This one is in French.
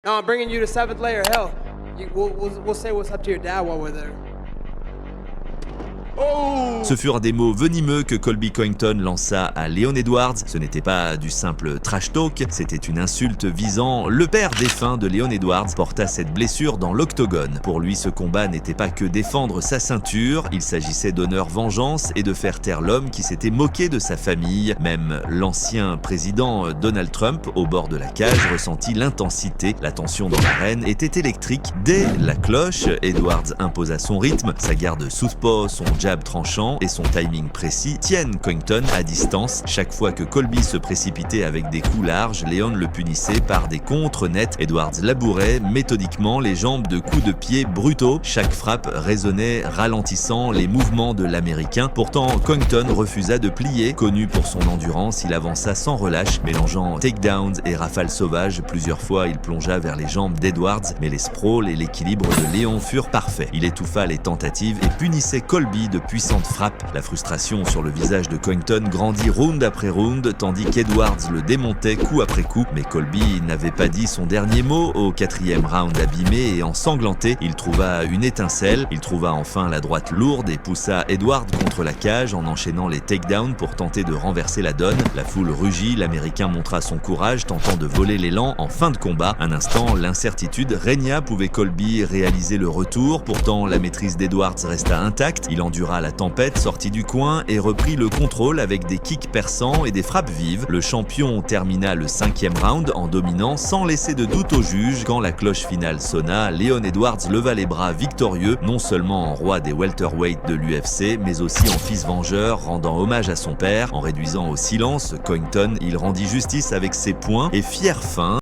No, I'm bringing you to 7th layer. Hell, we'll say what's up to your dad while we're there. Ce furent des mots venimeux que Colby Covington lança à Leon Edwards. Ce n'était pas du simple trash talk, c'était une insulte visant le père défunt de Leon Edwards porta cette blessure dans l'octogone. Pour lui, ce combat n'était pas que défendre sa ceinture, il s'agissait d'honneur vengeance et de faire taire l'homme qui s'était moqué de sa famille. Même l'ancien président Donald Trump, au bord de la cage, ressentit l'intensité. La tension dans l'arène était électrique. Dès la cloche, Edwards imposa son rythme, sa garde southpaw, son jab tranchant et son timing précis tiennent Covington à distance. Chaque fois que Colby se précipitait avec des coups larges, Leon le punissait par des contres nets. Edwards labourait méthodiquement les jambes de coups de pied brutaux. Chaque frappe résonnait, ralentissant les mouvements de l'Américain. Pourtant, Covington refusa de plier. Connu pour son endurance, il avança sans relâche, mélangeant takedowns et rafales sauvages. Plusieurs fois, il plongea vers les jambes d'Edwards, mais les sprawls et l'équilibre de Leon furent parfaits. Il étouffa les tentatives et punissait Colby de puissantes frappes. La frustration sur le visage de Covington grandit round après round, tandis qu'Edwards le démontait coup après coup. Mais Colby n'avait pas dit son dernier mot. Au 4e round abîmé et ensanglanté, il trouva une étincelle. Il trouva enfin la droite lourde et poussa Edwards contre la cage en enchaînant les takedowns pour tenter de renverser la donne. La foule rugit, l'Américain montra son courage, tentant de voler l'élan en fin de combat. Un instant, l'incertitude régna. Pouvait Colby réaliser le retour? Pourtant, la maîtrise d'Edwards resta intacte. Il endura la tempête, sortit du coin et reprit le contrôle avec des kicks perçants et des frappes vives. Le champion termina le 5e round en dominant sans laisser de doute au juge. Quand la cloche finale sonna, Leon Edwards leva les bras victorieux, non seulement en roi des welterweight de l'UFC, mais aussi en fils vengeur, rendant hommage à son père. En réduisant au silence Covington, il rendit justice avec ses poings et fier fin.